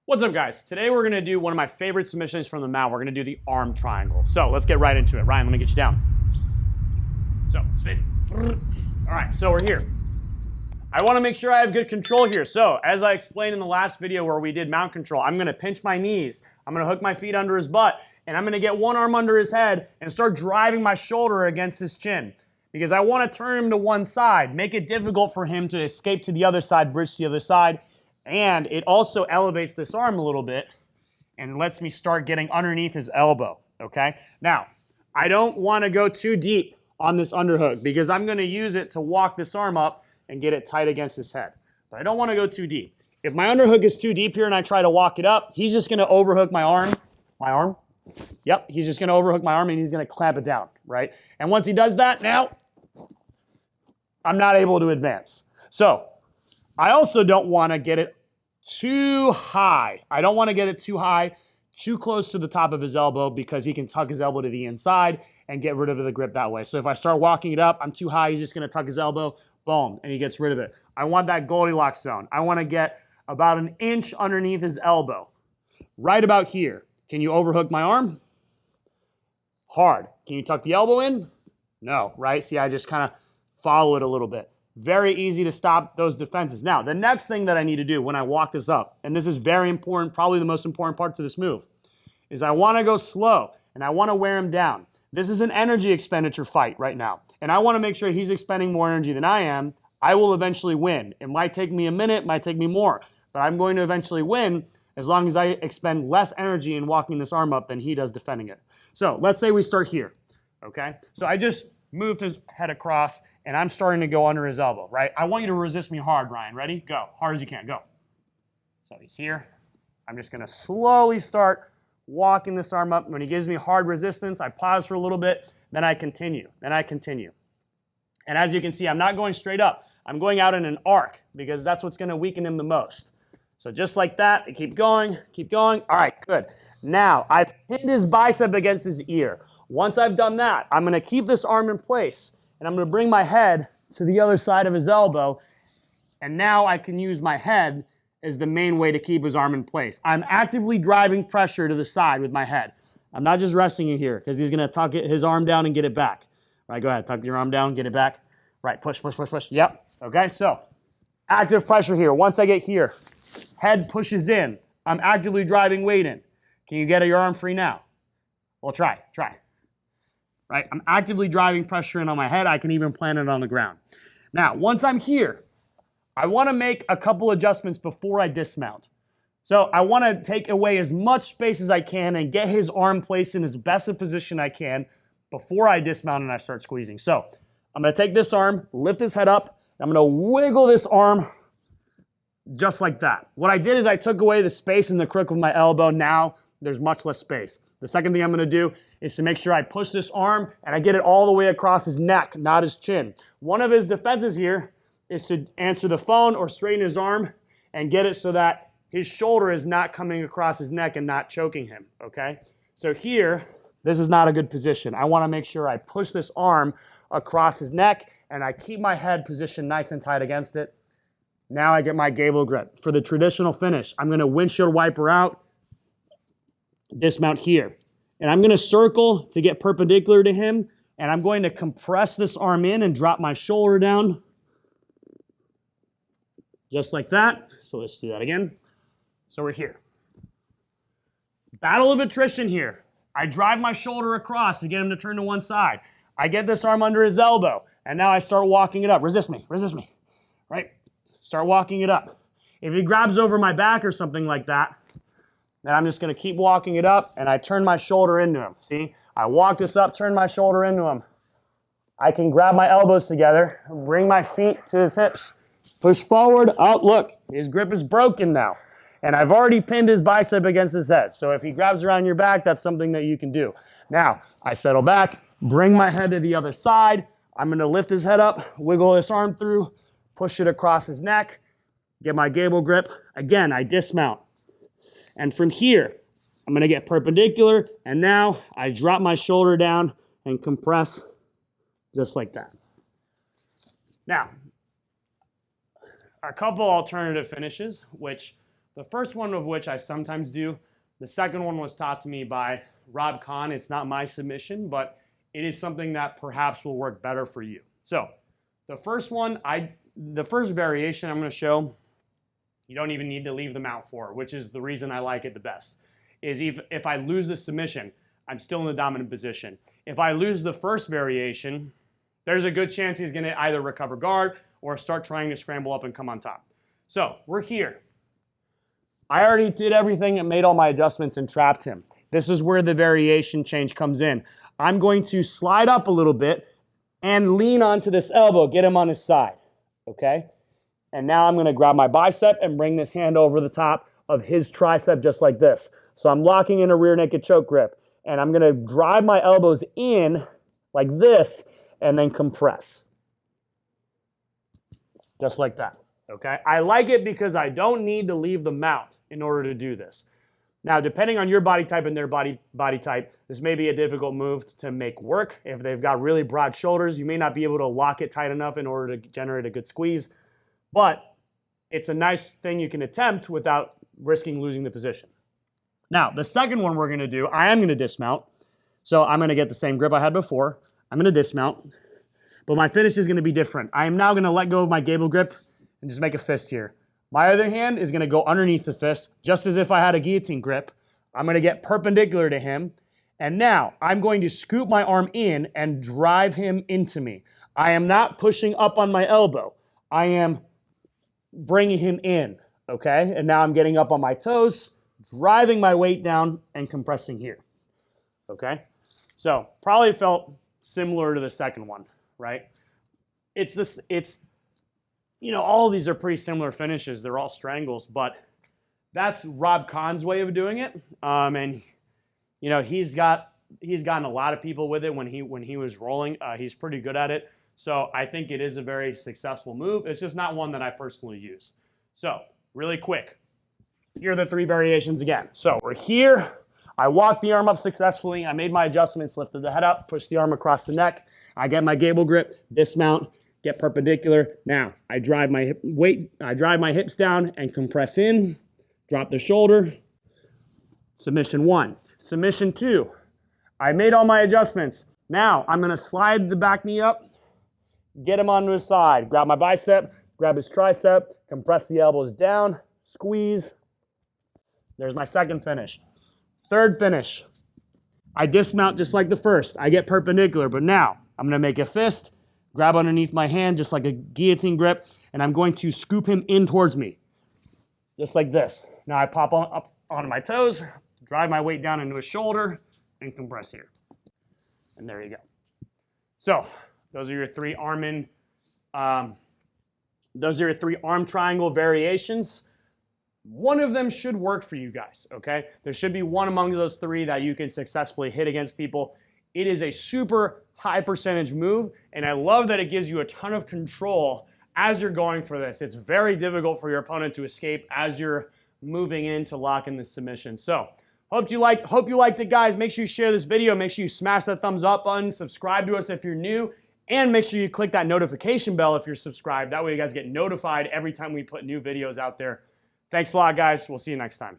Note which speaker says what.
Speaker 1: What's up, guys? Today we're going to do one of my favorite submissions from the mount. We're going to do the arm triangle. So let's get right into it. Ryan, let me get you down. So, spin. All right, so we're here. I want to make sure I have good control here. So as I explained in the last video where we did mount control, I'm going to pinch my knees. I'm going to hook my feet under his butt, and I'm going to get one arm under his head and start driving my shoulder against his chin. Because I want to turn him to one side, make it difficult for him to escape to the other side, bridge to the other side. And it also elevates this arm a little bit and lets me start getting underneath his elbow, okay? Now, I don't want to go too deep on this underhook because I'm going to use it to walk this arm up and get it tight against his head. But I don't want to go too deep. If my underhook is too deep here and I try to walk it up, he's just going to overhook my arm. Yep, he's just going to overhook my arm and he's going to clamp it down, right? And once he does that, now I'm not able to advance. So I also don't want to get it too high. I don't want to get it too high, too close to the top of his elbow because he can tuck his elbow to the inside and get rid of the grip that way. So if I start walking it up, I'm too high, he's just going to tuck his elbow, boom, and he gets rid of it. I want that Goldilocks zone. I want to get about an inch underneath his elbow, right about here. Can you overhook my arm? Hard. Can you tuck the elbow in? No, right? See, I just kind of follow it a little bit. Very easy to stop those defenses. Now, the next thing that I need to do when I walk this up, and this is very important, probably the most important part to this move, is I want to go slow, and I want to wear him down. This is an energy expenditure fight right now, and I want to make sure he's expending more energy than I am. I will eventually win. It might take me a minute, it might take me more, but I'm going to eventually win as long as I expend less energy in walking this arm up than he does defending it. So let's say we start here, okay? So I just moved his head across, and I'm starting to go under his elbow, right? I want you to resist me hard, Ryan. Ready? Go. Hard as you can. Go. So he's here. I'm just going to slowly start walking this arm up. When he gives me hard resistance, I pause for a little bit, then I continue. And as you can see, I'm not going straight up. I'm going out in an arc because that's what's going to weaken him the most. So just like that, I keep going, keep going. All right, good. Now, I've pinned his bicep against his ear. Once I've done that, I'm going to keep this arm in place, and I'm going to bring my head to the other side of his elbow, and now I can use my head as the main way to keep his arm in place. I'm actively driving pressure to the side with my head. I'm not just resting it here because he's going to tuck his arm down and get it back. All right, go ahead. Tuck your arm down, get it back. Right, push, push, push, push. Yep. Okay, so active pressure here. Once I get here, head pushes in. I'm actively driving weight in. Can you get your arm free now? Well, try. Right? I'm actively driving pressure in on my head. I can even plant it on the ground. Now, once I'm here, I want to make a couple adjustments before I dismount. So I want to take away as much space as I can and get his arm placed in as best a position I can before I dismount and I start squeezing. So I'm going to take this arm, lift his head up, and I'm going to wiggle this arm just like that. What I did is I took away the space in the crook of my elbow. Now there's much less space. The second thing I'm going to do is to make sure I push this arm and I get it all the way across his neck, not his chin. One of his defenses here is to answer the phone or straighten his arm and get it so that his shoulder is not coming across his neck and not choking him, okay? So here, this is not a good position. I want to make sure I push this arm across his neck and I keep my head positioned nice and tight against it. Now I get my gable grip. For the traditional finish, I'm going to windshield wiper out, dismount here. And I'm going to circle to get perpendicular to him, and I'm going to compress this arm in and drop my shoulder down. Just like that. So let's do that again. So we're here. Battle of attrition here. I drive my shoulder across to get him to turn to one side. I get this arm under his elbow, and now I start walking it up. Resist me, right? Start walking it up. If he grabs over my back or something like that, then I'm just going to keep walking it up, and I turn my shoulder into him. See? I walk this up, turn my shoulder into him. I can grab my elbows together, bring my feet to his hips, push forward. Oh, look, his grip is broken now. And I've already pinned his bicep against his head. So if he grabs around your back, that's something that you can do. Now, I settle back, bring my head to the other side. I'm going to lift his head up, wiggle this arm through, push it across his neck, get my gable grip. Again, I dismount. And from here, I'm going to get perpendicular, and now I drop my shoulder down and compress just like that. Now, a couple alternative finishes, which The first one of which I sometimes do. The second one was taught to me by Rob Kahn. It's not my submission, but it is something that perhaps will work better for you. So the first one, the first variation I'm going to show, you don't even need to leave the mount for, which is the reason I like it the best, is if I lose the submission, I'm still in the dominant position. If I lose the first variation, there's a good chance he's going to either recover guard or start trying to scramble up and come on top. So we're here. I already did everything and made all my adjustments and trapped him. This is where the variation change comes in. I'm going to slide up a little bit and lean onto this elbow, get him on his side, okay? And now I'm going to grab my bicep and bring this hand over the top of his tricep just like this. So I'm locking in a rear naked choke grip, and I'm going to drive my elbows in like this and then compress. Just like that, okay? I like it because I don't need to leave the mount in order to do this. Now, depending on your body type and their body type, this may be a difficult move to make work. If they've got really broad shoulders, you may not be able to lock it tight enough in order to generate a good squeeze, but it's a nice thing you can attempt without risking losing the position. Now, the second one we're going to do, I am going to dismount. So I'm going to get the same grip I had before. I'm going to dismount, but my finish is going to be different. I am now going to let go of my gable grip and just make a fist here. My other hand is going to go underneath the fist, just as if I had a guillotine grip. I'm going to get perpendicular to him. And now I'm going to scoop my arm in and drive him into me. I am not pushing up on my elbow. I am bringing him in, okay? And now I'm getting up on my toes, driving my weight down and compressing here, okay? So probably felt similar to the second one, right? All of these are pretty similar finishes. They're all strangles, but that's Rob Kahn's way of doing it. And he's gotten a lot of people with it when he was rolling. He's pretty good at it. So I think it is a very successful move. It's just not one that I personally use. So really quick, here are the three variations again. So we're here. I walked the arm up successfully. I made my adjustments, lifted the head up, pushed the arm across the neck. I get my gable grip, dismount, get perpendicular. Now I drive my hips down and compress in, drop the shoulder. Submission 1. Submission 2. I made all my adjustments. Now I'm going to slide the back knee up, get him onto his side, grab my bicep, grab his tricep, compress the elbows down, squeeze. There's my second finish. Third finish. I dismount just like the first. I get perpendicular, but now I'm going to make a fist, grab underneath my hand just like a guillotine grip, and I'm going to scoop him in towards me, just like this. Now I pop up onto my toes, drive my weight down into his shoulder, and compress here. And there you go. So those are your three arm triangle variations. One of them should work for you guys, okay? There should be one among those three that you can successfully hit against people. It is a super high percentage move, and I love that it gives you a ton of control as you're going for this. It's very difficult for your opponent to escape as you're moving in to lock in the submission. So hope you liked it, guys. Make sure you share this video. Make sure you smash that thumbs up button. Subscribe to us if you're new. And make sure you click that notification bell if you're subscribed. That way you guys get notified every time we put new videos out there. Thanks a lot, guys. We'll see you next time.